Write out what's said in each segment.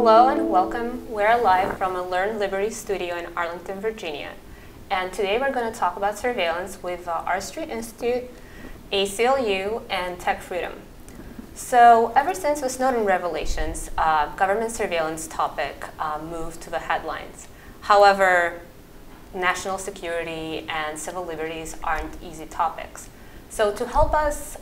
Hello and welcome. We're live from a Learn Liberty studio in Arlington, Virginia. And today we're going to talk about surveillance with R Street Institute, ACLU, and TechFreedom. So ever since the Snowden revelations, government surveillance topic moved to the headlines. However, national security and civil liberties aren't easy topics. So to help us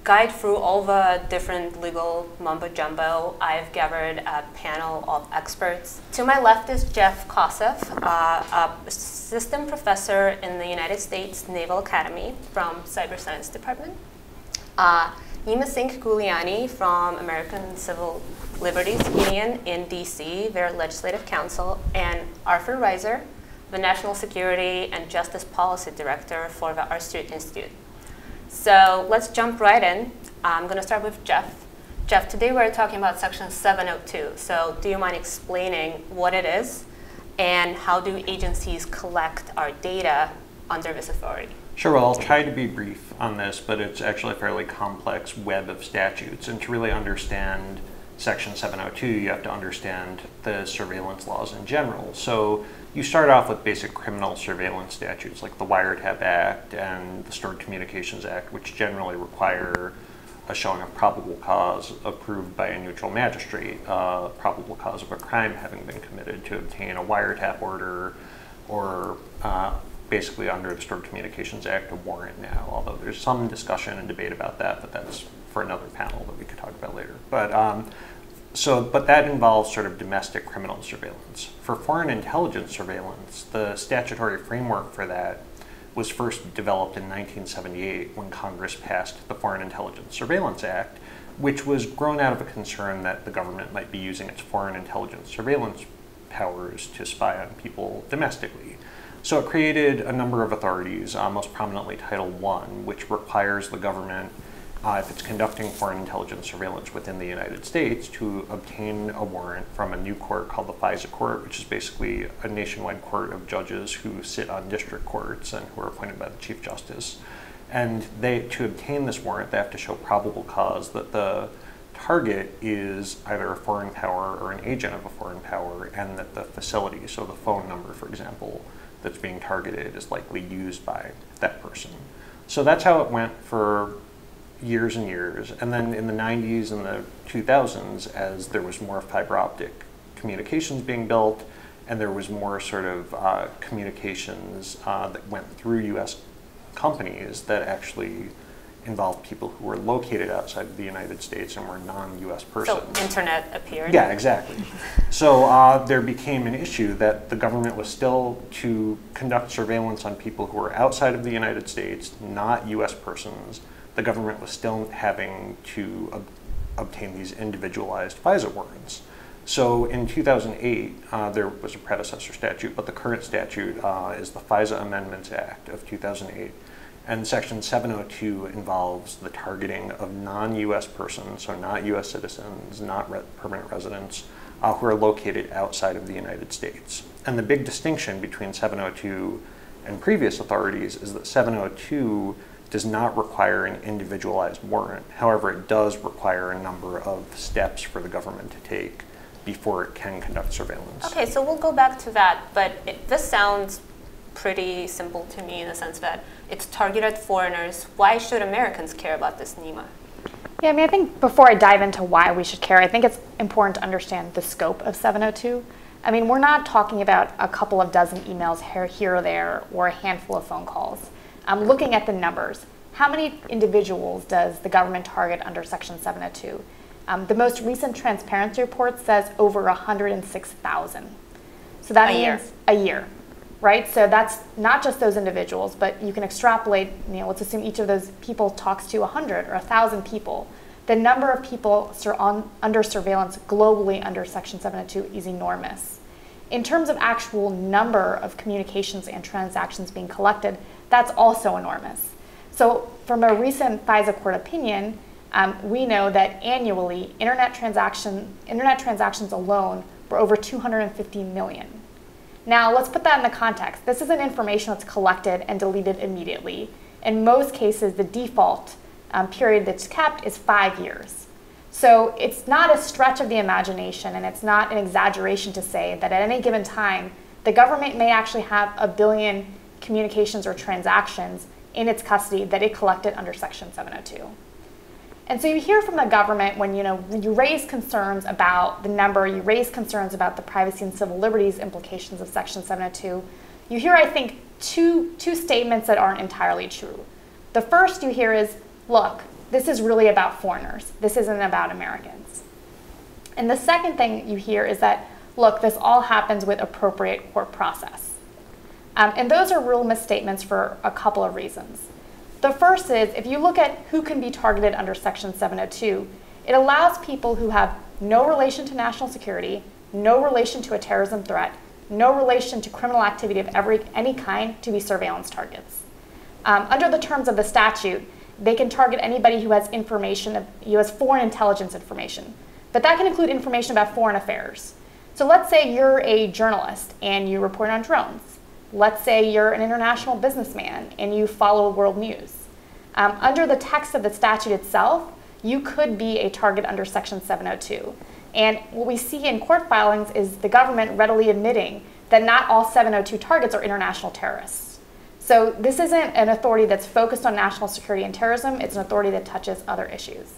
guide through all the different legal mumbo-jumbo, I've gathered a panel of experts. To my left is Jeff Kosseff, a assistant professor in the United States Naval Academy from Cyber Science Department. Nima Singh Guliani from American Civil Liberties Union in DC, their legislative counsel, and Arthur Reiser, the National Security and Justice Policy Director for the R Street Institute. So let's jump right in. I'm going to start with Jeff. Jeff, today we're talking about Section 702. So do you mind explaining what it is and how do agencies collect our data under this authority? Sure, well, I'll try to be brief on this, but it's actually a fairly complex web of statutes. And to really understand Section 702, you have to understand the surveillance laws in general. So you start off with basic criminal surveillance statutes like the Wiretap Act and the Stored Communications Act, which generally require a showing of probable cause approved by a neutral magistrate, probable cause of a crime having been committed to obtain a wiretap order, or basically under the Stored Communications Act, a warrant now, although there's some discussion and debate about that, but that's for another panel that we could talk about later. But that involves sort of domestic criminal surveillance. For foreign intelligence surveillance, the statutory framework for that was first developed in 1978 when Congress passed the Foreign Intelligence Surveillance Act, which was grown out of a concern that the government might be using its foreign intelligence surveillance powers to spy on people domestically. So it created a number of authorities, most prominently Title I, which requires the government, if it's conducting foreign intelligence surveillance within the United States, to obtain a warrant from a new court called the FISA court, which is basically a nationwide court of judges who sit on district courts and who are appointed by the Chief Justice. And to obtain this warrant, they have to show probable cause that the target is either a foreign power or an agent of a foreign power, and that the facility, so the phone number, for example, that's being targeted is likely used by that person. So that's how it went for years and years. And then in the 90s and the 2000s, as there was more fiber optic communications being built, and there was more sort of communications that went through US companies that actually involved people who were located outside of the United States and were non-US persons. So internet appeared? Yeah, exactly. So there became an issue that the government was still to conduct surveillance on people who were outside of the United States, not US persons. The government was still having to obtain these individualized FISA warrants. So in 2008, there was a predecessor statute, but the current statute is the FISA Amendments Act of 2008. And Section 702 involves the targeting of non-US persons, so not US citizens, not permanent residents, who are located outside of the United States. And the big distinction between 702 and previous authorities is that 702 does not require an individualized warrant. However, it does require a number of steps for the government to take before it can conduct surveillance. Okay, so we'll go back to that, but this sounds pretty simple to me in the sense that it's targeted at foreigners. Why should Americans care about this, Nima? Yeah, I mean, I think before I dive into why we should care, I think it's important to understand the scope of 702. I mean, we're not talking about a couple of dozen emails here or there or a handful of phone calls. Looking at the numbers, how many individuals does the government target under Section 702? The most recent transparency report says over 106,000. So that means a year, right? So that's not just those individuals, but you can extrapolate, let's assume each of those people talks to 100 or 1,000 people. The number of people under surveillance globally under Section 702 is enormous. In terms of actual number of communications and transactions being collected, that's also enormous. So from a recent FISA court opinion, we know that annually, internet transactions alone were over 250 million. Now, let's put that in the context. This isn't information that's collected and deleted immediately. In most cases, the default period that's kept is 5 years. So it's not a stretch of the imagination, and it's not an exaggeration to say that at any given time, the government may actually have 1 billion communications or transactions in its custody that it collected under Section 702. And so you hear from the government when you raise concerns about the number, you raise concerns about the privacy and civil liberties implications of Section 702, you hear, I think, two statements that aren't entirely true. The first you hear is, look, this is really about foreigners. This isn't about Americans. And the second thing you hear is that, look, this all happens with appropriate court process. And those are real misstatements for a couple of reasons. The first is, if you look at who can be targeted under Section 702, it allows people who have no relation to national security, no relation to a terrorism threat, no relation to criminal activity of any kind to be surveillance targets. Under the terms of the statute, they can target anybody who has information, who has foreign intelligence information. But that can include information about foreign affairs. So let's say you're a journalist and you report on drones. Let's say you're an international businessman and you follow world news. Under the text of the statute itself, you could be a target under Section 702. And what we see in court filings is the government readily admitting that not all 702 targets are international terrorists. So this isn't an authority that's focused on national security and terrorism. It's an authority that touches other issues.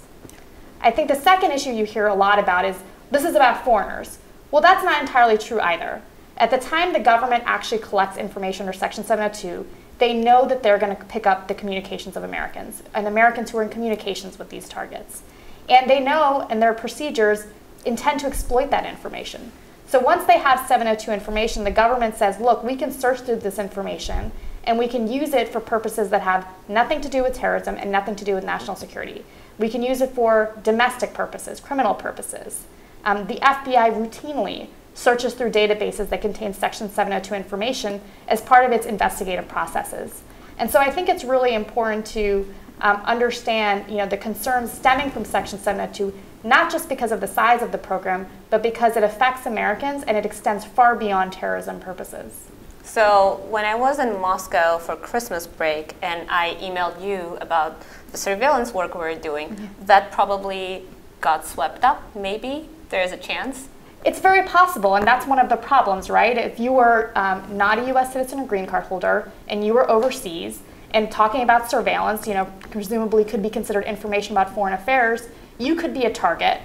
I think the second issue you hear a lot about is, this is about foreigners. Well, that's not entirely true either. At the time the government actually collects information under Section 702, they know that they're going to pick up the communications of Americans, and Americans who are in communications with these targets. And they know, and their procedures intend to exploit that information. So once they have 702 information, the government says, look, we can search through this information, and we can use it for purposes that have nothing to do with terrorism and nothing to do with national security. We can use it for domestic purposes, criminal purposes. The FBI routinely searches through databases that contain Section 702 information as part of its investigative processes. And so I think it's really important to understand the concerns stemming from Section 702, not just because of the size of the program, but because it affects Americans and it extends far beyond terrorism purposes. So when I was in Moscow for Christmas break and I emailed you about the surveillance work we were doing, that probably got swept up, maybe? There's a chance? It's very possible, and that's one of the problems, right? If you were not a U.S. citizen or green card holder, and you were overseas, and talking about surveillance, presumably could be considered information about foreign affairs, you could be a target.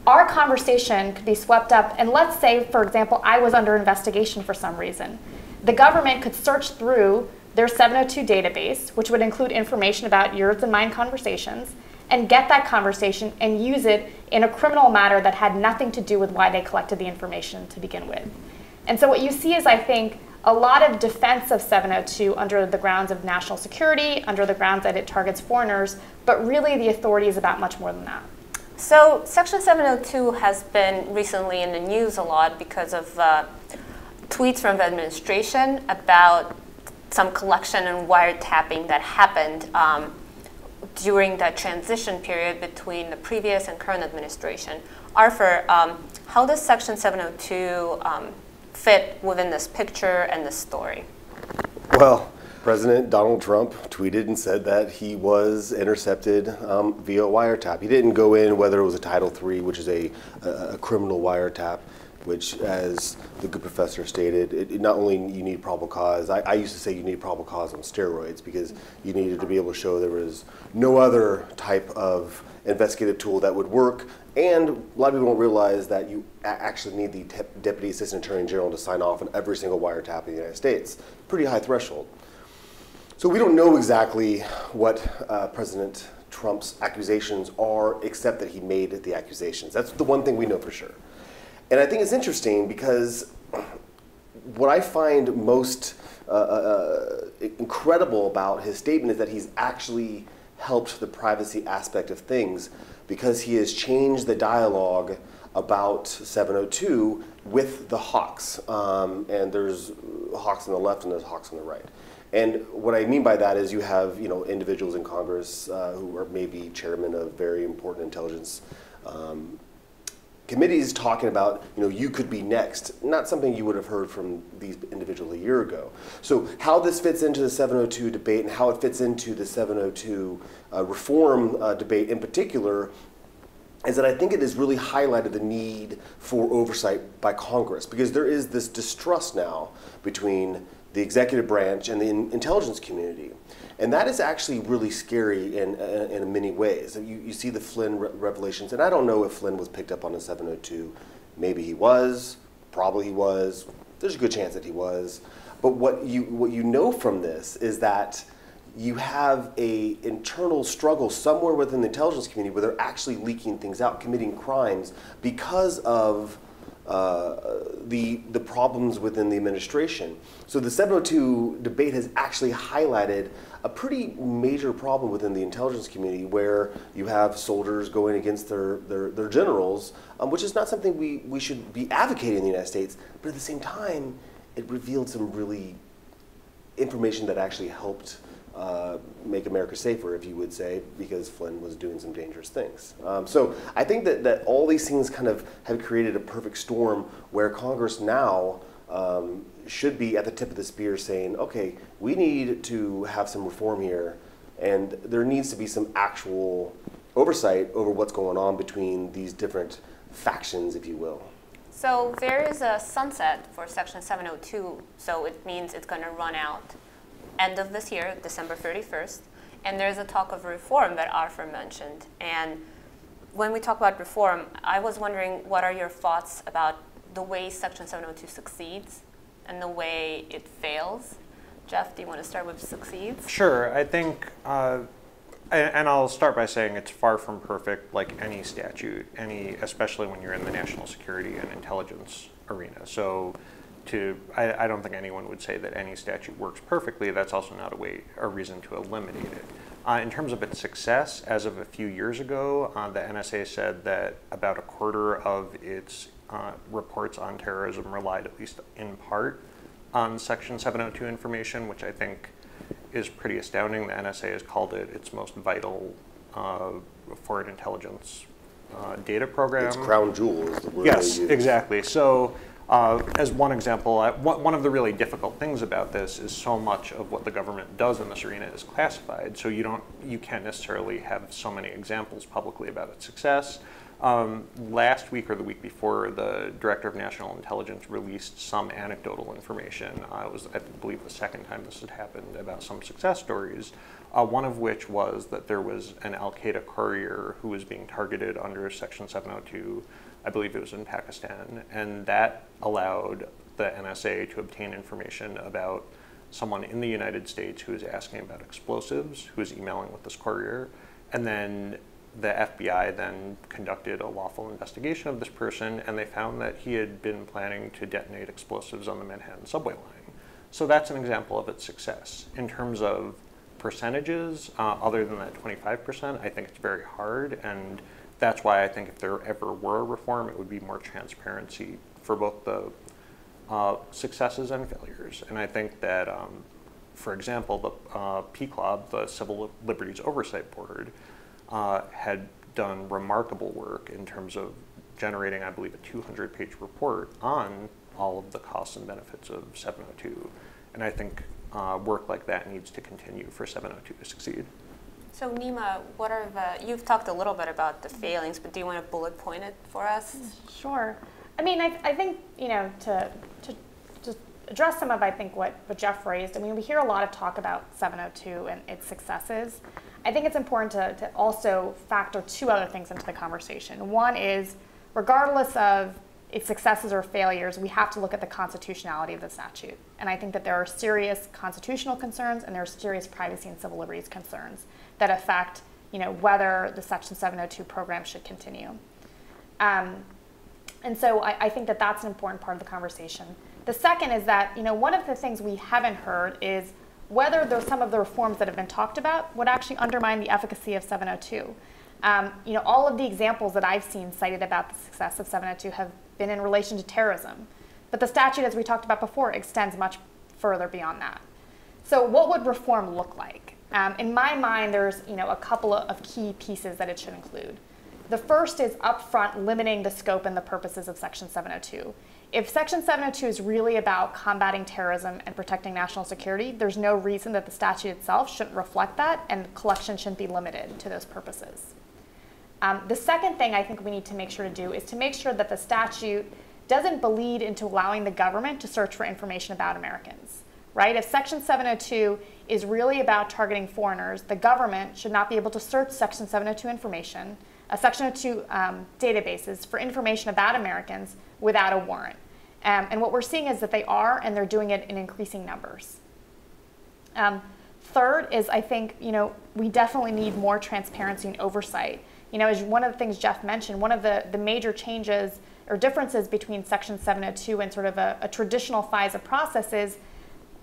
Our conversation could be swept up, and let's say, for example, I was under investigation for some reason. The government could search through their 702 database, which would include information about yours and mine conversations, and get that conversation and use it in a criminal matter that had nothing to do with why they collected the information to begin with. And so what you see is, I think, a lot of defense of 702 under the grounds of national security, under the grounds that it targets foreigners, but really the authority is about much more than that. So Section 702 has been recently in the news a lot because of tweets from the administration about some collection and wiretapping that happened during that transition period between the previous and current administration. Arthur, how does Section 702 fit within this picture and this story? Well, President Donald Trump tweeted and said that he was intercepted via wiretap. He didn't go in whether it was a Title III, which is a criminal wiretap, which, as the good professor stated, not only you need probable cause. I used to say you need probable cause on steroids because you needed to be able to show there was no other type of investigative tool that would work. And a lot of people don't realize that you actually need the Deputy Assistant Attorney General to sign off on every single wiretap in the United States. Pretty high threshold. So we don't know exactly what President Trump's accusations are, except that he made the accusations. That's the one thing we know for sure. And I think it's interesting because what I find most incredible about his statement is that he's actually helped the privacy aspect of things because he has changed the dialogue about 702 with the hawks. And there's hawks on the left and there's hawks on the right. And what I mean by that is you have individuals in Congress who are maybe chairmen of very important intelligence committees talking about, you could be next. Not something you would have heard from these individuals a year ago. So how this fits into the 702 debate and how it fits into the 702 reform debate in particular is that I think it has really highlighted the need for oversight by Congress, because there is this distrust now between the executive branch and the intelligence community. And that is actually really scary in many ways. You see the Flynn revelations, and I don't know if Flynn was picked up on the 702. Maybe he was, probably he was. There's a good chance that he was. But what you know from this is that you have a internal struggle somewhere within the intelligence community where they're actually leaking things out, committing crimes because of the problems within the administration. So the 702 debate has actually highlighted a pretty major problem within the intelligence community, where you have soldiers going against their generals, which is not something we should be advocating in the United States, but at the same time, it revealed some really information that actually helped make America safer, if you would say, because Flynn was doing some dangerous things. So I think that all these things kind of have created a perfect storm where Congress now should be at the tip of the spear saying, okay, we need to have some reform here, and there needs to be some actual oversight over what's going on between these different factions, if you will. So there is a sunset for Section 702, so it means it's going to run out end of this year, December 31st, and there's a talk of reform that Arthur mentioned. And when we talk about reform, I was wondering, what are your thoughts about the way Section 702 succeeds and the way it fails? Jeff, do you want to start with succeeds? Sure. I think, and I'll start by saying it's far from perfect, like any statute, especially when you're in the national security and intelligence arena. So I don't think anyone would say that any statute works perfectly. That's also not a reason to eliminate it. In terms of its success, as of a few years ago, the NSA said that about a quarter of its reports on terrorism relied, at least in part, on Section 702 information, which I think is pretty astounding. The NSA has called it its most vital foreign intelligence data program. Its crown jewel is the word yes, they use. Exactly. So as one example, one of the really difficult things about this is so much of what the government does in this arena is classified. So you can't necessarily have so many examples publicly about its success. Last week or the week before, the Director of National Intelligence released some anecdotal information. It was, I believe, the second time this had happened, about some success stories, one of which was that there was an al-Qaeda courier who was being targeted under Section 702. I believe it was in Pakistan, and that allowed the NSA to obtain information about someone in the United States who was asking about explosives, who was emailing with this courier, and then the FBI then conducted a lawful investigation of this person, and they found that he had been planning to detonate explosives on the Manhattan subway line. So that's an example of its success. In terms of percentages, other than that 25%, I think it's very hard, and that's why I think if there ever were a reform, it would be more transparency for both the successes and failures. And I think that, for example, the PCLOB, the Civil Liberties Oversight Board, had done remarkable work in terms of generating, I believe, a 200-page report on all of the costs and benefits of 702. And I think work like that needs to continue for 702 to succeed. So Nima, you've talked a little bit about the failings, but do you want to bullet point it for us? Sure. I mean, I think, to address some of, I think, what Jeff raised, I mean, we hear a lot of talk about 702 and its successes. I think it's important to also factor two other things into the conversation. One is, regardless of its successes or failures, we have to look at the constitutionality of the statute. And I think that there are serious constitutional concerns and there are serious privacy and civil liberties concerns that affect, whether the Section 702 program should continue. And so I think that that's an important part of the conversation. The second is that, one of the things we haven't heard is whether some of the reforms that have been talked about would actually undermine the efficacy of 702. All of the examples that I've seen cited about the success of 702 have been in relation to terrorism. But the statute, as we talked about before, extends much further beyond that. So what would reform look like? In my mind, there's a couple of key pieces that it should include. The first is upfront limiting the scope and the purposes of Section 702. If Section 702 is really about combating terrorism and protecting national security, there's no reason that the statute itself shouldn't reflect that, and collection shouldn't be limited to those purposes. The second thing I think we need to make sure to do is to make sure that the statute doesn't bleed into allowing the government to search for information about Americans, right? If Section 702 is really about targeting foreigners, the government should not be able to search Section 702 information, Section 2 databases for information about Americans without a warrant. And what we're seeing is that they are, and they're doing it in increasing numbers. Third is, I think, we definitely need more transparency and oversight. As one of the things Jeff mentioned, one of the major changes or differences between Section 702 and sort of a traditional FISA process is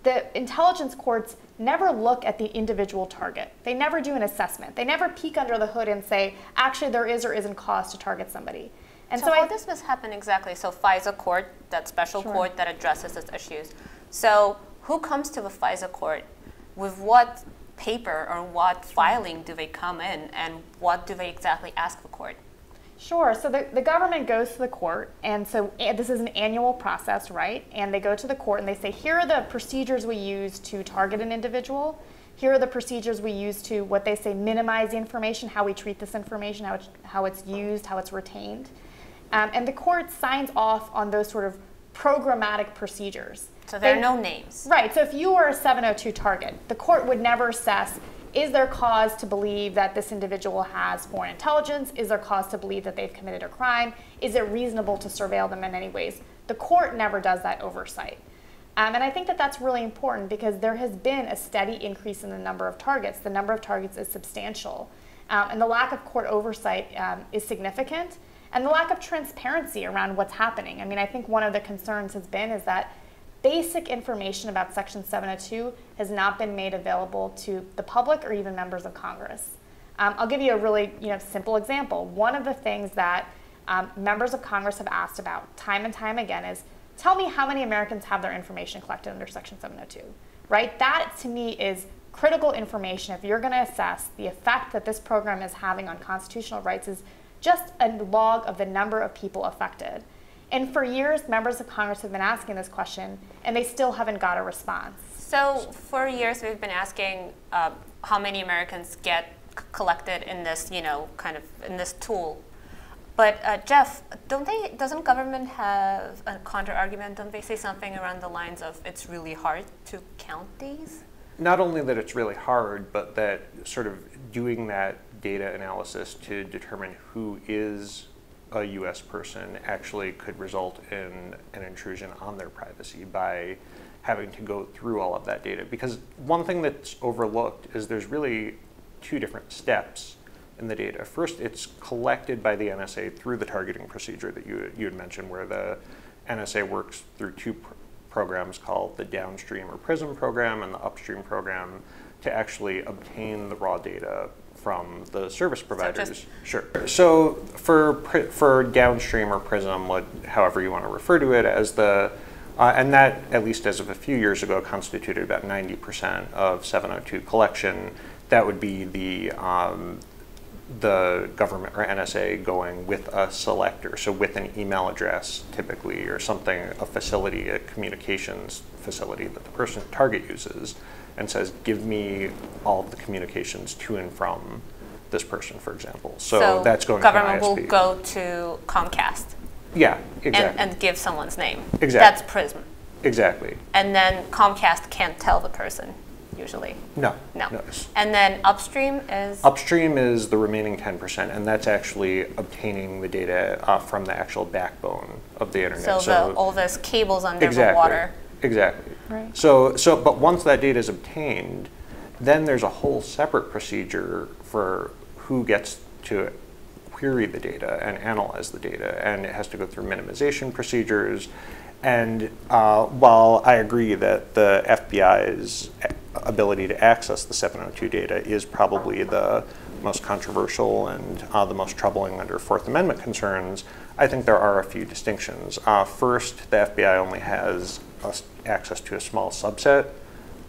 the intelligence courts never look at the individual target. They never do an assessment. They never peek under the hood and say, actually, there is or isn't cause to target somebody. And so how does this happen exactly? So FISA court, that special court that addresses these issues. So who comes to the FISA court? With what paper or what filing do they come in, and what do they exactly ask the court? Sure. So the government goes to the court, and so this is an annual process, right? And they go to the court and they say, here are the procedures we use to target an individual. Here are the procedures we use to, what they say, minimize the information, how we treat this information, how it's used, how it's retained. And the court signs off on those sort of programmatic procedures. So there are no names. Right. So if you are a 702 target, the court would never assess, is there cause to believe that this individual has foreign intelligence? Is there cause to believe that they've committed a crime? Is it reasonable to surveil them in any ways? The court never does that oversight. And I think that that's really important because there has been a steady increase in the number of targets. The number of targets is substantial. And the lack of court oversight is significant. And the lack of transparency around what's happening. I mean, I think one of the concerns has been is that basic information about Section 702 has not been made available to the public or even members of Congress. I'll give you a really simple example. One of the things that members of Congress have asked about time and time again is, tell me how many Americans have their information collected under Section 702, right? That, to me, is critical information if you're going to assess the effect that this program is having on constitutional rights is just a log of the number of people affected. And for years, members of Congress have been asking this question, and they still haven't got a response. So for years, we've been asking how many Americans get collected in this, kind of in this tool. But Jeff, doesn't government have a counter-argument? Don't they say something around the lines of it's really hard to count these? Not only that it's really hard, but that sort of doing that data analysis to determine who is a U.S. person actually could result in an intrusion on their privacy by having to go through all of that data. Because one thing that's overlooked is there's really two different steps in the data. First, it's collected by the NSA through the targeting procedure that you had mentioned, where the NSA works through two programs called the Downstream or PRISM program and the Upstream program to actually obtain the raw data from the service providers. Sure. So for Downstream or PRISM, however you want to refer to it as and that, at least as of a few years ago, constituted about 90% of 702 collection. That would be the government or NSA going with a selector, so with an email address typically or something, a facility, a communications facility that the person target uses, and says, give me all of the communications to and from this person, for example. So that's going to an ISP. Government will go to Comcast. Yeah, exactly. And give someone's name. Exactly. That's PRISM. Exactly. And then Comcast can't tell the person, usually. No. And then Upstream is? Upstream is the remaining 10%, and that's actually obtaining the data from the actual backbone of the internet. So all those cables under the water. Exactly. Right. But once that data is obtained, then there's a whole separate procedure for who gets to query the data and analyze the data, and it has to go through minimization procedures. And while I agree that the FBI's ability to access the 702 data is probably the most controversial and the most troubling under Fourth Amendment concerns, I think there are a few distinctions. First, the FBI only has access to a small subset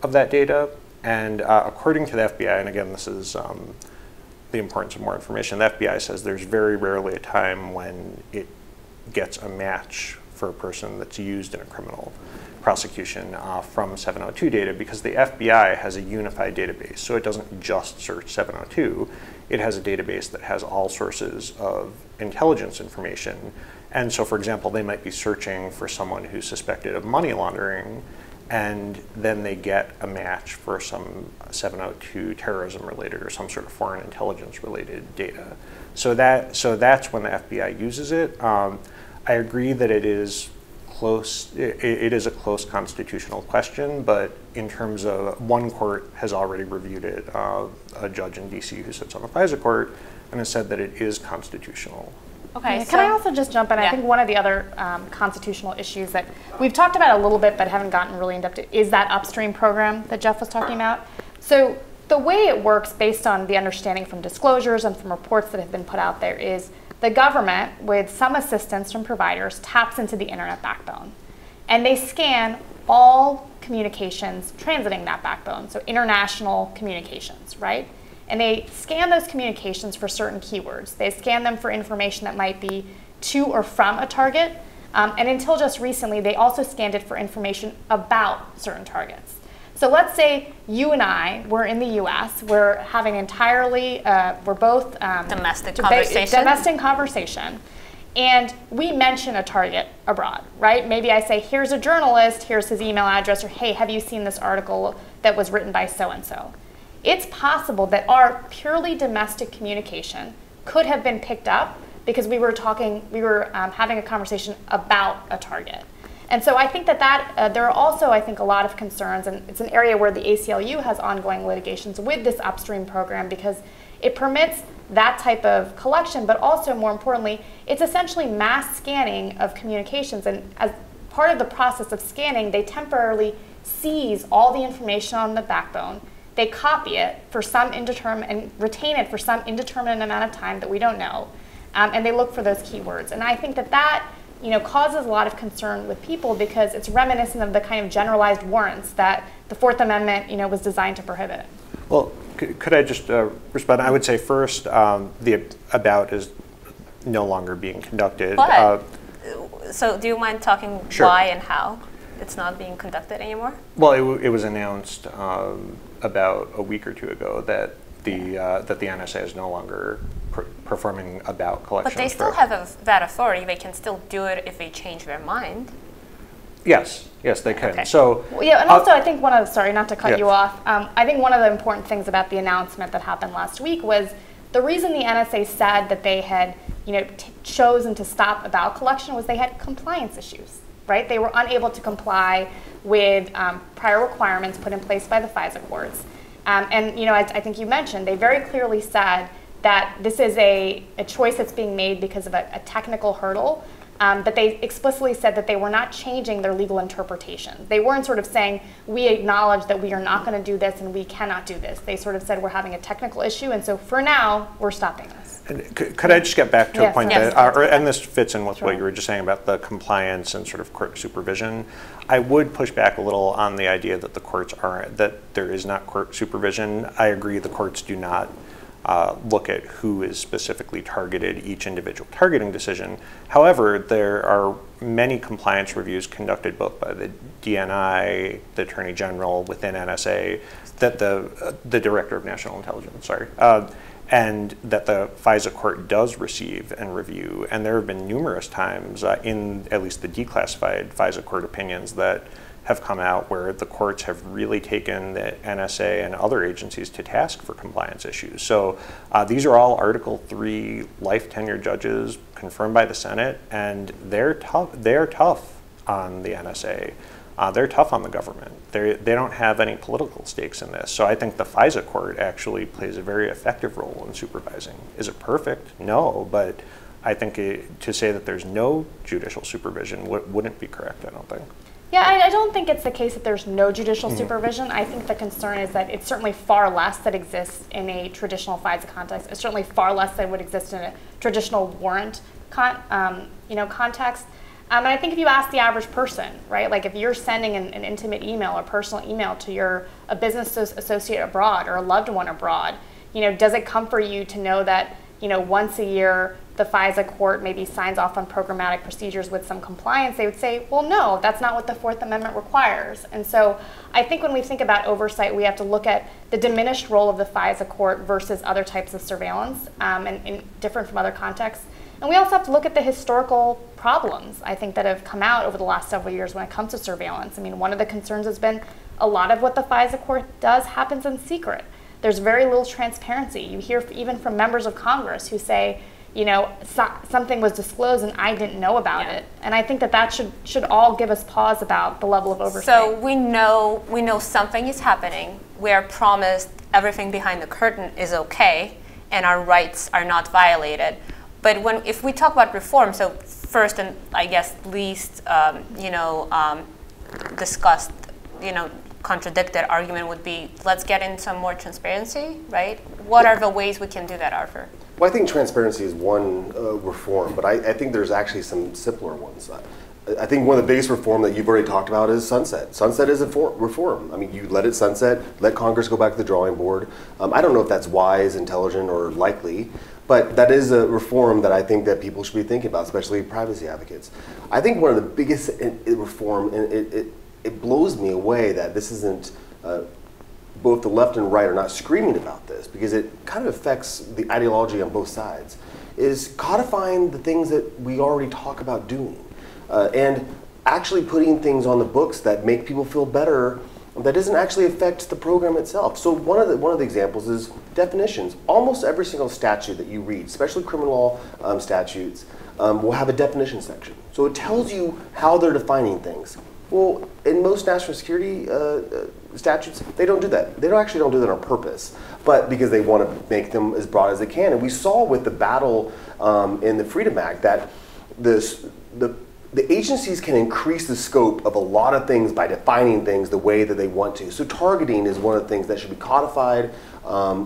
of that data, and according to the FBI, and again, this is the importance of more information, the FBI says there's very rarely a time when it gets a match for a person that's used in a criminal prosecution from 702 data, because the FBI has a unified database, so it doesn't just search 702. it has a database that has all sources of intelligence information. And so, for example, they might be searching for someone who's suspected of money laundering, and then they get a match for some 702 terrorism related or some sort of foreign intelligence related data. So that's when the FBI uses it. I agree that it is close. It is a close constitutional question, but in terms of, one court has already reviewed it, a judge in DC who sits on the FISA court, and has said that it is constitutional. Okay, can I also just jump in? I think one of the other constitutional issues that we've talked about a little bit but haven't gotten really in depth is that Upstream program that Jeff was talking about. So the way it works, based on the understanding from disclosures and from reports that have been put out there, is the government, with some assistance from providers, taps into the internet backbone. And they scan all communications transiting that backbone, so international communications, right? And they scan those communications for certain keywords. They scan them for information that might be to or from a target. And until just recently, they also scanned it for information about certain targets. So let's say you and I, we're in the US, we're having entirely, we're both domestic conversation, and we mention a target abroad, right? Maybe I say, here's a journalist, here's his email address, or hey, have you seen this article that was written by so-and-so? It's possible that our purely domestic communication could have been picked up because we were having a conversation about a target. And so I think that there are also, I think, a lot of concerns, and it's an area where the ACLU has ongoing litigations with this Upstream program because it permits that type of collection, but also, more importantly, it's essentially mass scanning of communications. And as part of the process of scanning, they temporarily seize all the information on the backbone. They copy it for some indeterminate and retain it for some indeterminate amount of time that we don't know, and they look for those keywords. And I think that causes a lot of concern with people because it's reminiscent of the kind of generalized warrants that the Fourth Amendment, was designed to prohibit. Well, could I just respond? I would say first, the about is no longer being conducted. But, so do you mind talking Sure. why and how it's not being conducted anymore? Well, it was announced about a week or two ago that the NSA is no longer performing about collections. But they still have that authority. They can still do it if they change their mind. Yes, they can. Okay. So well, yeah, and also I think sorry, not to cut you off. I think one of the important things about the announcement that happened last week was the reason the NSA said that they had, chosen to stop about collection was they had compliance issues, right? They were unable to comply with prior requirements put in place by the FISA courts. And I think you mentioned, they very clearly said that this is a choice that's being made because of a technical hurdle, but they explicitly said that they were not changing their legal interpretation. They weren't sort of saying, we acknowledge that we are not going to do this and we cannot do this. They sort of said we're having a technical issue, and so for now, we're stopping this. And could I just get back to a point Yes. and this fits in with Sure. what you were just saying about the compliance and sort of court supervision. I would push back a little on the idea that that there is not court supervision. I agree the courts do not look at who is specifically targeted, each individual targeting decision. However, there are many compliance reviews conducted both by the DNI, the Attorney General within NSA, that the Director of National Intelligence, and that the FISA court does receive and review. And there have been numerous times in at least the declassified FISA court opinions that have come out where the courts have really taken the NSA and other agencies to task for compliance issues. So these are all Article 3 life tenure judges confirmed by the Senate, and they're tough on the NSA. They're tough on the government. They don't have any political stakes in this. So I think the FISA court actually plays a very effective role in supervising. Is it perfect? No, but I think to say that there's no judicial supervision wouldn't be correct, I don't think. Yeah, I don't think it's the case that there's no judicial supervision. I think the concern is that it's certainly far less that exists in a traditional FISA context. It's certainly far less that would exist in a traditional warrant context. And I think if you ask the average person, right, like if you're sending an intimate email or personal email to a business associate abroad or a loved one abroad, does it comfort you to know that once a year the FISA court maybe signs off on programmatic procedures with some compliance, they would say, well, no, that's not what the Fourth Amendment requires. And so I think when we think about oversight, we have to look at the diminished role of the FISA court versus other types of surveillance, and different from other contexts. And we also have to look at the historical problems, I think, that have come out over the last several years when it comes to surveillance. I mean, one of the concerns has been a lot of what the FISA court does happens in secret. There's very little transparency. You hear even from members of Congress who say, something was disclosed and I didn't know about it. And I think that should all give us pause about the level of oversight. So we know something is happening. We are promised everything behind the curtain is okay and our rights are not violated. But if we talk about reform, so first and I guess least discussed, contradicted argument would be, let's get in some more transparency, right? What are the ways we can do that, Arthur? Well, I think transparency is one reform, but I think there's actually some simpler ones. I think one of the biggest reform that you've already talked about is sunset. Sunset is a reform. I mean, you let it sunset, let Congress go back to the drawing board. I don't know if that's wise, intelligent, or likely, but that is a reform that I think that people should be thinking about, especially privacy advocates. I think one of the biggest reform, and it blows me away that this isn't, both the left and right are not screaming about this, because it kind of affects the ideology on both sides, is codifying the things that we already talk about doing. And actually putting things on the books that make people feel better, that doesn't actually affect the program itself. So one of the examples is definitions. Almost every single statute that you read, especially criminal law statutes, will have a definition section. So it tells you how they're defining things. Well, in most national security statutes, they don't do that. They actually don't do that on purpose, but because they want to make them as broad as they can. And we saw with the battle in the Freedom Act that the agencies can increase the scope of a lot of things by defining things the way that they want to. So targeting is one of the things that should be codified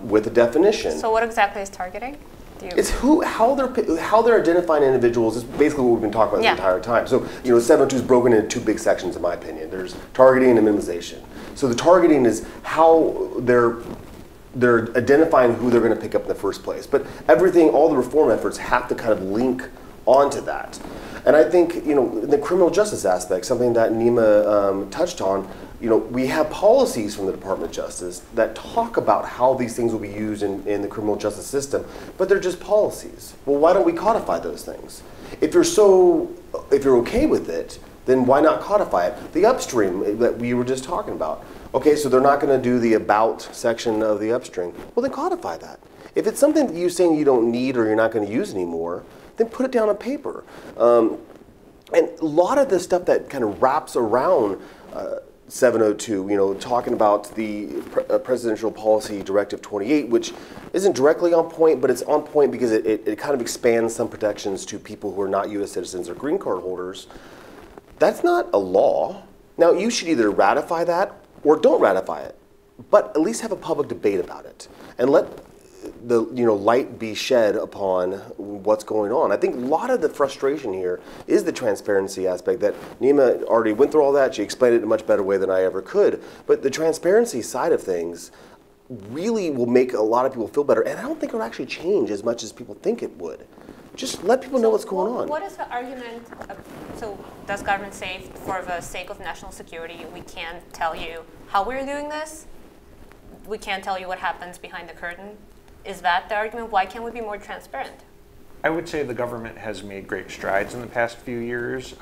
with a definition. So what exactly is targeting? It's how they're identifying individuals is basically what we've been talking about the entire time. So 702 is broken into two big sections, in my opinion. There's targeting and minimization. So the targeting is how they're identifying who they're going to pick up in the first place. But all the reform efforts have to kind of link onto that. And I think, the criminal justice aspect, something that Nima touched on, we have policies from the Department of Justice that talk about how these things will be used in the criminal justice system, but they're just policies. Well, why don't we codify those things? If you're okay with it, then why not codify it? The upstream that we were just talking about. Okay, so they're not going to do the about section of the upstream. Well, then codify that. If it's something that you're saying you don't need or you're not going to use anymore, then put it down on paper. And a lot of the stuff that kind of wraps around 702, talking about the Presidential Policy Directive 28, which isn't directly on point, but it's on point because it kind of expands some protections to people who are not U.S. citizens or green card holders. That's not a law. Now, you should either ratify that or don't ratify it, but at least have a public debate about it and let the light be shed upon what's going on. I think a lot of the frustration here is the transparency aspect that Nima already went through all that. She explained it in a much better way than I ever could. But the transparency side of things really will make a lot of people feel better. And I don't think it'll actually change as much as people think it would. Just let people know what's going on. What is the argument? So does government say, for the sake of national security, we can't tell you how we're doing this? We can't tell you what happens behind the curtain? Is that the argument? Why can't we be more transparent? I would say the government has made great strides in the past few years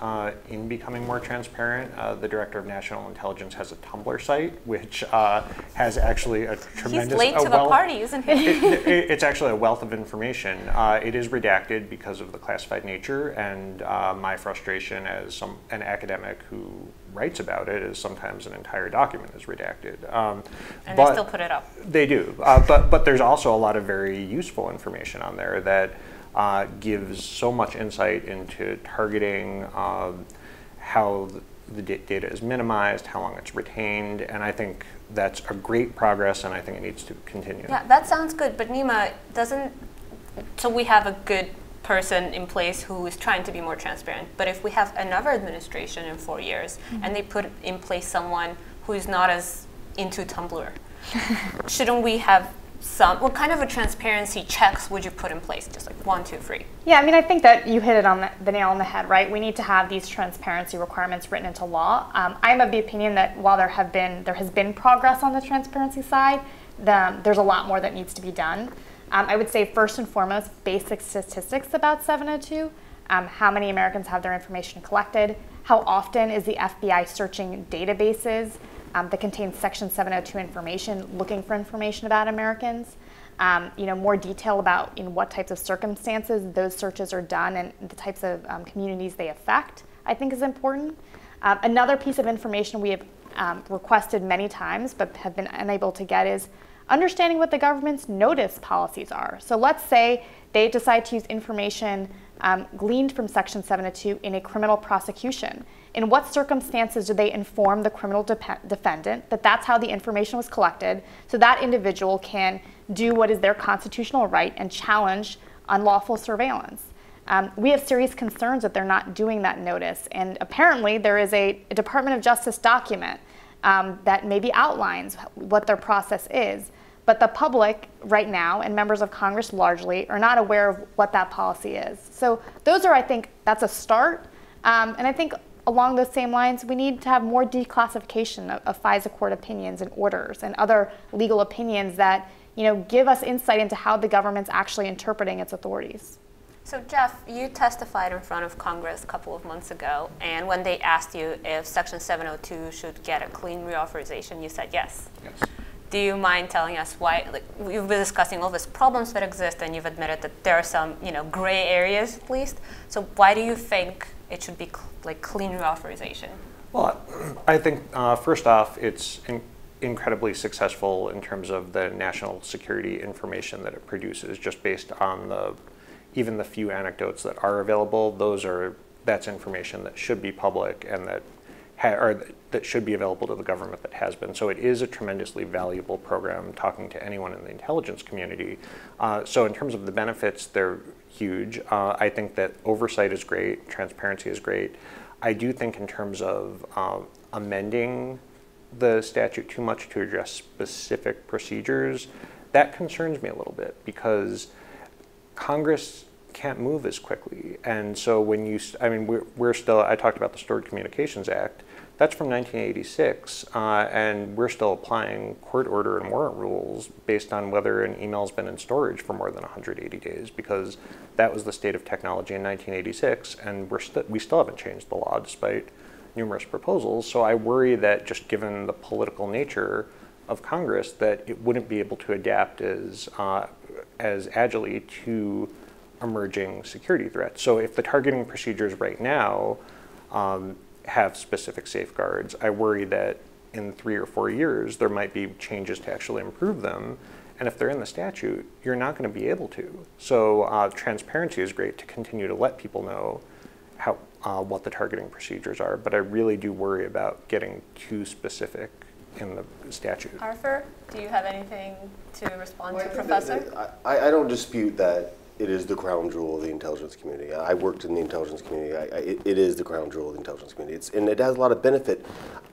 in becoming more transparent. The Director of National Intelligence has a Tumblr site, which has actually a tremendous... He's late to the party, isn't he? It's actually a wealth of information. It is redacted because of the classified nature, and my frustration as an academic who writes about it is sometimes an entire document is redacted. And they still put it up. They do, but there's also a lot of very useful information on there that gives so much insight into targeting, how the data is minimized, how long it's retained, and I think that's a great progress, and I think it needs to continue. Yeah, that sounds good, but Nima, so we have a good person in place who is trying to be more transparent, but if we have another administration in 4 years, and they put in place someone who is not as into Tumblr, shouldn't we have what kind of a transparency checks would you put in place? Just like 1, 2, 3. Yeah, I mean, I think that you hit it on the nail on the head, right? We need to have these transparency requirements written into law. I'm of the opinion that while there has been progress on the transparency side, there's a lot more that needs to be done. I would say first and foremost, basic statistics about 702. How many Americans have their information collected? How often is the FBI searching databases that contain Section 702 information, looking for information about Americans? More detail about in what types of circumstances those searches are done and the types of communities they affect, I think is important. Another piece of information we have requested many times but have been unable to get is understanding what the government's notice policies are. So let's say they decide to use information gleaned from Section 702 in a criminal prosecution. In what circumstances do they inform the criminal defendant that that's how the information was collected, so that individual can do what is their constitutional right and challenge unlawful surveillance? We have serious concerns that they're not doing that notice, and apparently there is a Department of Justice document that maybe outlines what their process is. But the public right now, and members of Congress largely, are not aware of what that policy is. So those are, I think, that's a start. And I think along those same lines, we need to have more declassification of FISA court opinions and orders and other legal opinions that give us insight into how the government's actually interpreting its authorities. So Jeff, you testified in front of Congress a couple of months ago, and when they asked you if Section 702 should get a clean reauthorization, you said yes. Yes. Do you mind telling us why? Like, you've been discussing all these problems that exist, and you've admitted that there are some, gray areas at least. So why do you think it should be clean reauthorization? Well, I think first off, it's incredibly successful in terms of the national security information that it produces, just based on even the few anecdotes that are available. That's information that should be public and that should be available to the government that has been. So it is a tremendously valuable program, talking to anyone in the intelligence community. So in terms of the benefits, they're huge. I think that oversight is great, transparency is great. I do think in terms of amending the statute too much to address specific procedures, that concerns me a little bit, because Congress can't move as quickly. And so when we're still, I talked about the Stored Communications Act. That's from 1986, and we're still applying court order and warrant rules based on whether an email's been in storage for more than 180 days, because that was the state of technology in 1986, and we still haven't changed the law despite numerous proposals. So I worry that just given the political nature of Congress, that it wouldn't be able to adapt as agilely to emerging security threats. So if the targeting procedures right now have specific safeguards, I worry that in 3 or 4 years there might be changes to actually improve them, and if they're in the statute, you're not going to be able to. So transparency is great to continue to let people know what the targeting procedures are, but I really do worry about getting too specific in the statute. Arthur, do you have anything to respond to Professor? I don't dispute that it is the crown jewel of the intelligence community. I worked in the intelligence community. It is the crown jewel of the intelligence community. And it has a lot of benefit.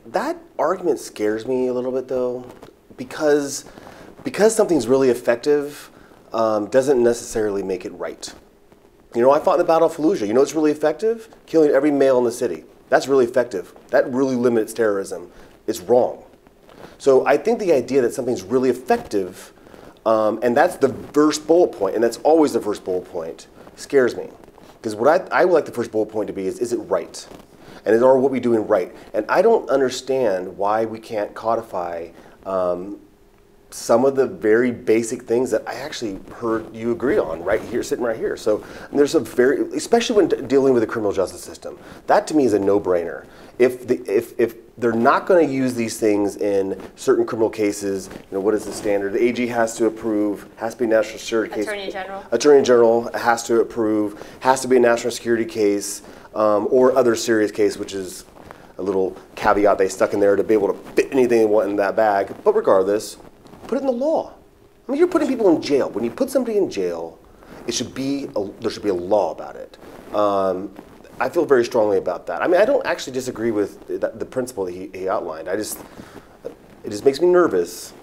That argument scares me a little bit, though, because something's really effective doesn't necessarily make it right. I fought in the Battle of Fallujah. It's really effective? Killing every male in the city. That's really effective. That really limits terrorism. It's wrong. So I think the idea that something's really effective, and that's the first bullet point, and that's always the first bullet point, scares me. Because what I would like the first bullet point to be is it right? And is what we doing right? And I don't understand why we can't codify some of the very basic things that I actually heard you agree on right here, sitting right here. So there's especially when dealing with the criminal justice system, that to me is a no-brainer. If they're not going to use these things in certain criminal cases, what is the standard? The AG has to approve, has to be a national security case. Attorney General. Attorney General has to approve, has to be a national security case, or other serious case, which is a little caveat they stuck in there to be able to fit anything they want in that bag. But regardless, put it in the law. You're putting people in jail. When you put somebody in jail, there should be a law about it. I feel very strongly about that. I don't actually disagree with the principle that he outlined. It just makes me nervous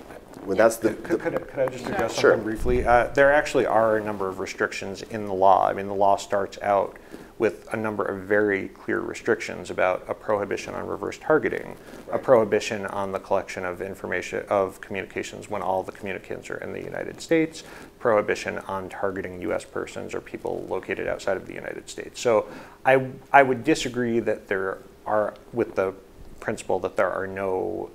when that's the... Could I just address Sure. something briefly? There actually are a number of restrictions in the law. I mean, the law starts out with a number of very clear restrictions about a prohibition on reverse targeting, a prohibition on the collection of information, of communications when all the communicants are in the United States, prohibition on targeting US persons or people located outside of the United States. So I would disagree that there are, with the principle that there are no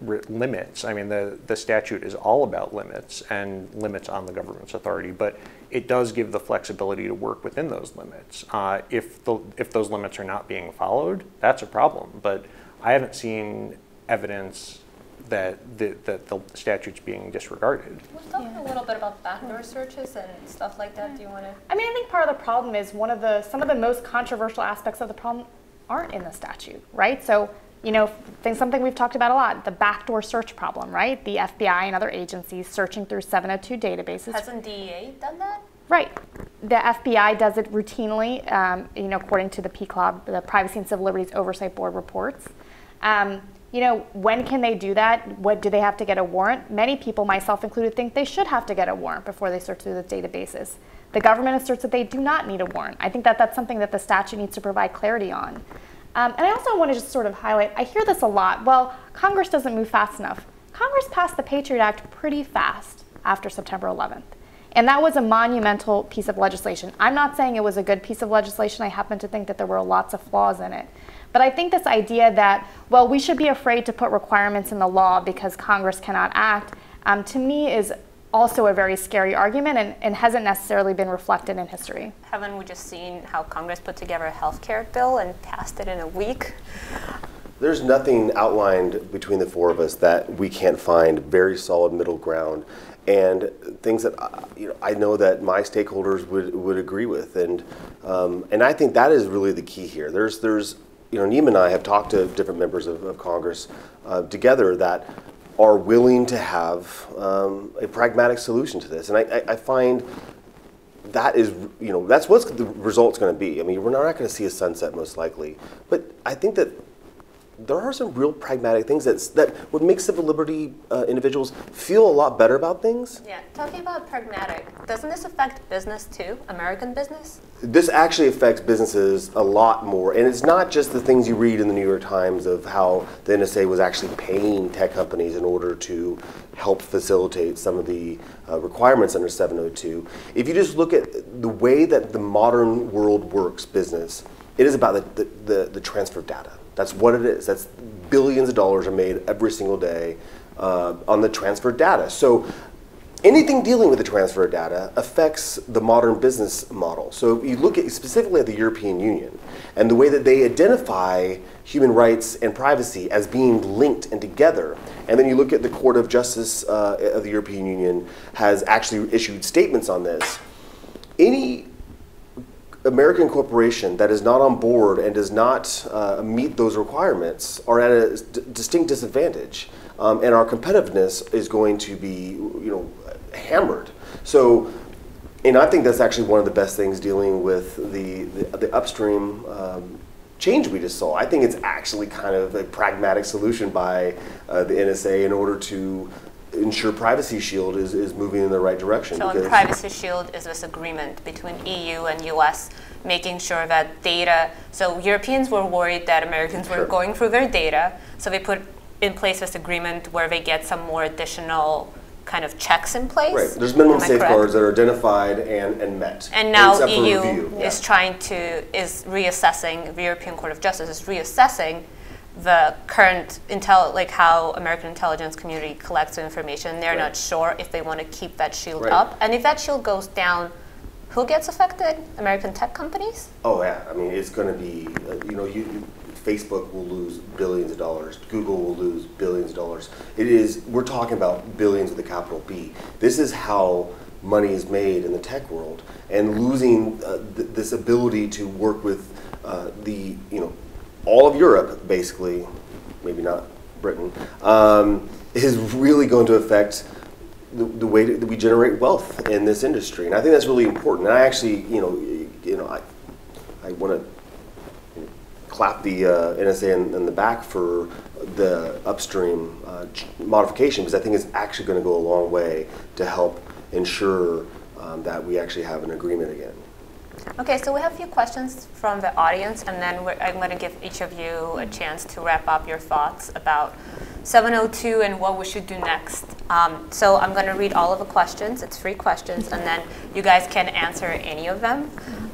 limits. I mean, the statute is all about limits and limits on the government's authority, but it does give the flexibility to work within those limits. If those limits are not being followed, that's a problem. But I haven't seen evidence that the statute's being disregarded. We're talking a little bit about backdoor searches and stuff like that. Do you want to? I mean, I think part of the problem is some of the most controversial aspects of the problem aren't in the statute, right? So, you know, something we've talked about a lot, the backdoor search problem, right? The FBI and other agencies searching through 702 databases. Hasn't DEA done that? Right. The FBI does it routinely, you know, according to the PCLOB, the Privacy and Civil Liberties Oversight Board reports. You know, when can they do that? What do they have to get a warrant? Many people, myself included, think they should have to get a warrant before they search through the databases. The government asserts that they do not need a warrant. I think that that's something that the statute needs to provide clarity on. And I also want to just sort of highlight, I hear this a lot, well, Congress doesn't move fast enough. Congress passed the Patriot Act pretty fast after September 11th. And that was a monumental piece of legislation. I'm not saying it was a good piece of legislation. I happen to think that there were lots of flaws in it. But I think this idea that, well, we should be afraid to put requirements in the law because Congress cannot act, to me is also a very scary argument and hasn't necessarily been reflected in history. Haven't we just seen how Congress put together a healthcare bill and passed it in a week? There's nothing outlined between the four of us that we can't find very solid middle ground and things that I know that my stakeholders would agree with, and I think that is really the key here. There's Neem and I have talked to different members of Congress together that are willing to have a pragmatic solution to this, and I find that is that's what the result's going to be. I mean, we're not going to see a sunset most likely, but I think that there are some real pragmatic things that would make civil liberty individuals feel a lot better about things. Yeah, talking about pragmatic, doesn't this affect business too, American business? This actually affects businesses a lot more, and it's not just the things you read in the New York Times of how the NSA was actually paying tech companies in order to help facilitate some of the requirements under 702. If you just look at the way that the modern world works business, it is about the transfer of data. That's what it is. That's billions of dollars are made every single day on the transfer of data. So anything dealing with the transfer of data affects the modern business model. So if you look at specifically at the European Union and the way that they identify human rights and privacy as being linked and together, and then you look at the Court of Justice of the European Union has actually issued statements on this, any American corporation that is not on board and does not meet those requirements are at a distinct disadvantage, and our competitiveness is going to be, hammered. So, and I think that's actually one of the best things dealing with the upstream change we just saw. I think it's actually kind of a pragmatic solution by the NSA in order to ensure Privacy Shield is moving in the right direction. So in Privacy Shield is this agreement between EU and US making sure that data, so Europeans were worried that Americans were going through their data, so they put in place this agreement where they get some more additional kind of checks in place. Right, there's minimum safeguards that are identified and met. And now EU is is reassessing, the European Court of Justice is reassessing the current how American intelligence community collects information. They're not sure if they want to keep that shield up. And if that shield goes down, who gets affected? American tech companies? Oh yeah, I mean it's going to be, Facebook will lose billions of dollars. Google will lose billions of dollars. We're talking about billions with a capital B. This is how money is made in the tech world, and losing this ability to work with all of Europe, basically, maybe not Britain, is really going to affect the way that we generate wealth in this industry, and I think that's really important. And I actually, I want to clap the NSA in the back for the upstream modification, because I think it's actually going to go a long way to help ensure that we actually have an agreement again. Okay, so we have a few questions from the audience, and then I'm going to give each of you a chance to wrap up your thoughts about 702 and what we should do next. So I'm going to read all of the questions. It's 3 questions, and then you guys can answer any of them.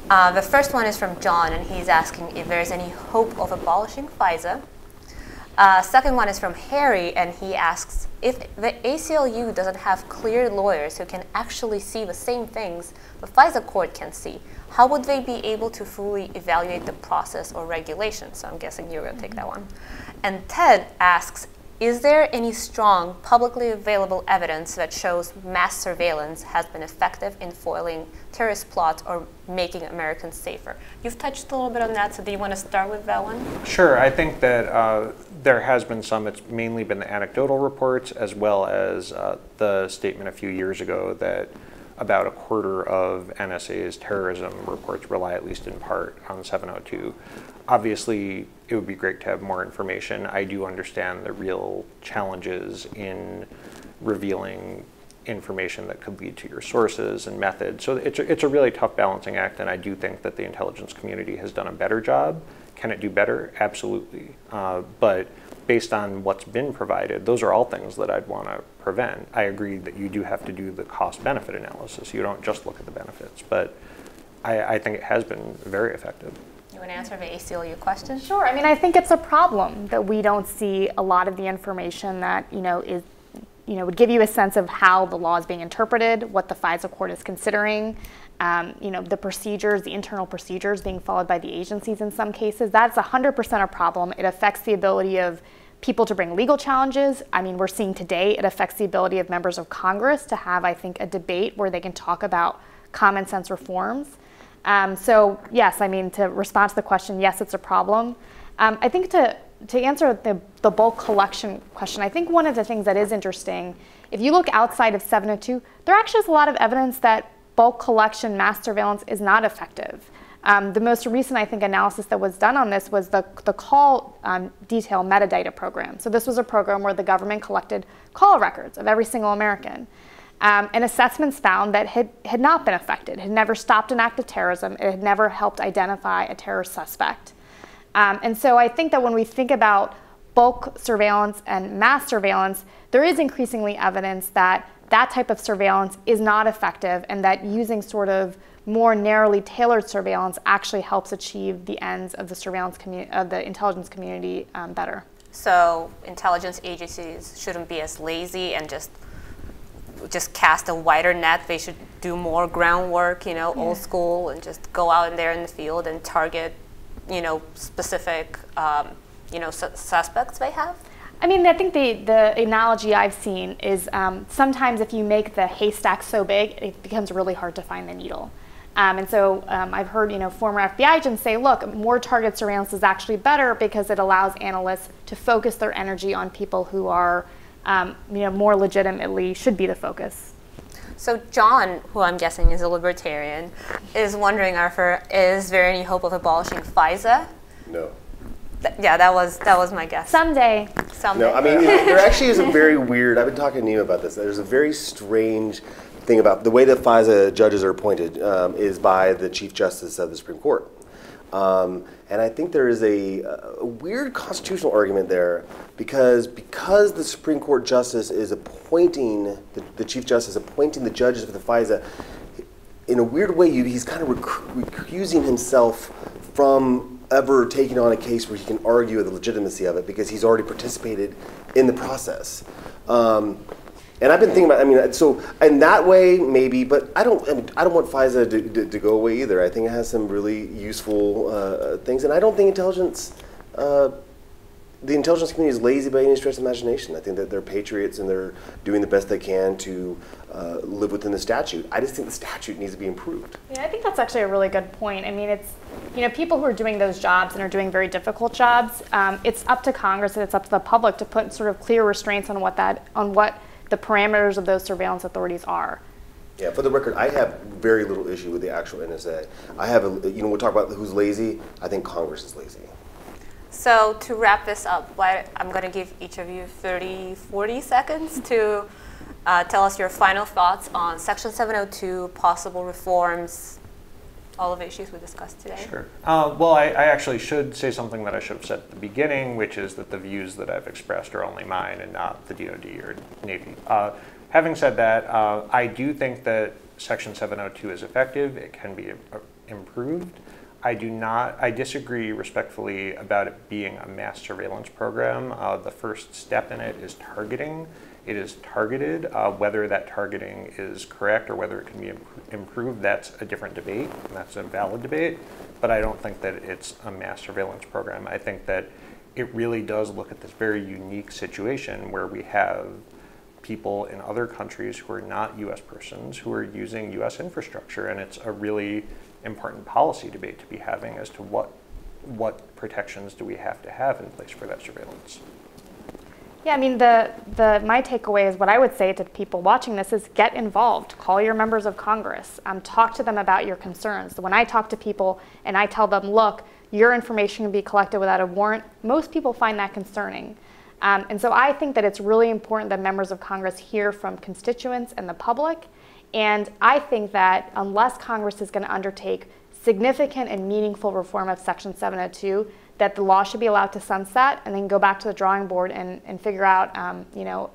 The first one is from John, and he's asking if there's any hope of abolishing FISA. Second one is from Harry, and he asks if the ACLU doesn't have clear lawyers who can actually see the same things the FISA court can see, how would they be able to fully evaluate the process or regulation? So I'm guessing you're going to take that one. And Ted asks, is there any strong, publicly available evidence that shows mass surveillance has been effective in foiling terrorist plots or making Americans safer? You've touched a little bit on that, so do you want to start with that one? Sure. I think that there has been some. It's mainly been the anecdotal reports, as well as the statement a few years ago that about a quarter of NSA's terrorism reports rely, at least in part, on 702. Obviously, it would be great to have more information. I do understand the real challenges in revealing information that could lead to your sources and methods. So it's a really tough balancing act, and I do think that the intelligence community has done a better job. Can it do better? Absolutely. But based on what's been provided, those are all things that I'd want to prevent. I agree that you do have to do the cost-benefit analysis. You don't just look at the benefits, but I think it has been very effective. You want to answer the ACLU question? Sure. I mean, I think it's a problem that we don't see a lot of the information that, would give you a sense of how the law is being interpreted, what the FISA court is considering, the procedures, the internal procedures being followed by the agencies in some cases. That's 100% a problem. It affects the ability of people to bring legal challenges. I mean, we're seeing today it affects the ability of members of Congress to have, I think, a debate where they can talk about common sense reforms. So yes, I mean, to respond to the question, yes, it's a problem. I think to answer the bulk collection question, I think one of the things that is interesting, if you look outside of 702, there actually is a lot of evidence that bulk collection mass surveillance is not effective. The most recent, I think, analysis that was done on this was the call detail metadata program. So this was a program where the government collected call records of every single American. And assessments found that had not been effective. It had never stopped an act of terrorism. It had never helped identify a terrorist suspect. And so I think that when we think about bulk surveillance and mass surveillance, there is increasingly evidence that that type of surveillance is not effective, and that using sort of more narrowly tailored surveillance actually helps achieve the ends of the surveillance of the intelligence community better. So intelligence agencies shouldn't be as lazy and just cast a wider net. They should do more groundwork, old school, and just go out in there in the field and target, specific, suspects they have. I mean, I think the analogy I've seen is sometimes if you make the haystack so big, it becomes really hard to find the needle. And so I've heard, former FBI agents say, look, more targeted surveillance is actually better because it allows analysts to focus their energy on people who are, more legitimately should be the focus. So John, who I'm guessing is a libertarian, is wondering, Arthur, is there any hope of abolishing FISA? No. Yeah, that was my guess. Someday. No, I mean, there actually is a very weird, I've been talking to you about this, there's a very strange thing about the way that FISA judges are appointed is by the Chief Justice of the Supreme Court. And I think there is a weird constitutional argument there because the Supreme Court Justice is appointing, the Chief Justice appointing the judges for the FISA, in a weird way he's kind of recusing himself from ever taking on a case where he can argue the legitimacy of it because he's already participated in the process. And I've been thinking about, so in that way maybe, but I don't want FISA to go away either. I think it has some really useful things, and I don't think the intelligence community is lazy by any stretch of the imagination. I think that they're patriots and they're doing the best they can to live within the statute. I just think the statute needs to be improved. Yeah, I think that's actually a really good point. I mean, it's, people who are doing those jobs and are doing very difficult jobs, it's up to Congress and it's up to the public to put sort of clear restraints on what the parameters of those surveillance authorities are. Yeah, for the record, I have very little issue with the actual NSA. I have, we'll talk about who's lazy. I think Congress is lazy. So to wrap this up, I'm going to give each of you 30, 40 seconds to tell us your final thoughts on Section 702, possible reforms, all of the issues we discussed today. Sure. Well, I actually should say something that I should have said at the beginning, which is that the views that I've expressed are only mine and not the DoD or Navy. Having said that, I do think that Section 702 is effective. It can be improved. I disagree respectfully about it being a mass surveillance program. The first step in it is targeting. It is targeted. Whether that targeting is correct or whether it can be improved, that's a different debate, and that's a valid debate. But I don't think that it's a mass surveillance program. I think that it really does look at this very unique situation where we have people in other countries who are not U.S. persons who are using U.S. infrastructure, and it's a really important policy debate to be having as to what protections do we have to have in place for that surveillance. Yeah, I mean, my takeaway is what I would say to people watching this is get involved. Call your members of Congress. Talk to them about your concerns. When I talk to people and I tell them, look, your information can be collected without a warrant, most people find that concerning. And so I think that it's really important that members of Congress hear from constituents and the public. And I think that unless Congress is going to undertake significant and meaningful reform of Section 702, that the law should be allowed to sunset and then go back to the drawing board and figure out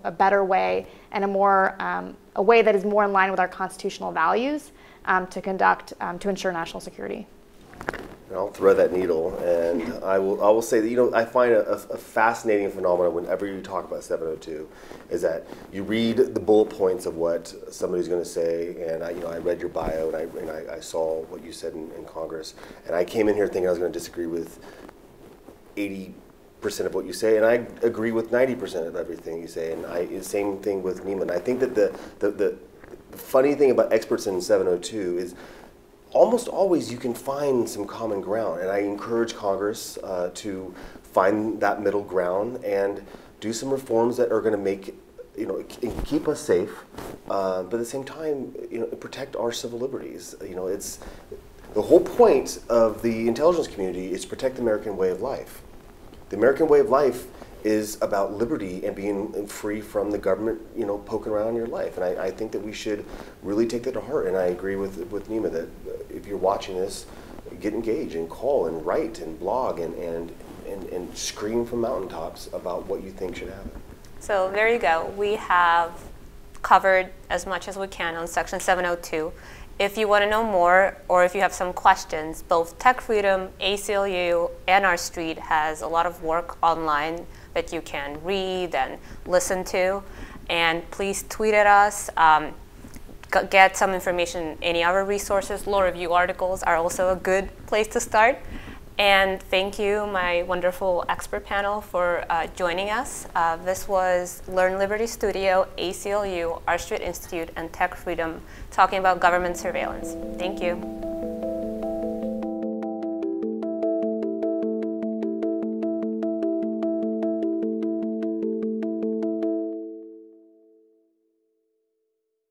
a better way and a way that is more in line with our constitutional values to ensure national security. And I'll thread that needle, and I will say that I find a fascinating phenomenon whenever you talk about 702 is that you read the bullet points of what somebody's going to say, and I read your bio and I saw what you said in Congress, and I came in here thinking I was going to disagree with 80% of what you say, and I agree with 90% of everything you say, and same thing with Nima. And I think that the funny thing about experts in 702 is almost always you can find some common ground, and I encourage Congress to find that middle ground and do some reforms that are going to make, keep us safe, but at the same time, protect our civil liberties. It's the whole point of the intelligence community is to protect the American way of life. The American way of life is about liberty and being free from the government, poking around in your life. And I think that we should really take that to heart. And I agree with Nima that if you're watching this, get engaged and call and write and blog and scream from mountaintops about what you think should happen. So there you go. We have covered as much as we can on Section 702. If you want to know more, or if you have some questions, both TechFreedom, ACLU, and our street has a lot of work online that you can read and listen to. And please tweet at us, get some information, any other resources. Law review articles are also a good place to start. And thank you, my wonderful expert panel, for joining us. This was Learn Liberty Studio, ACLU, R Street Institute, and TechFreedom talking about government surveillance. Thank you.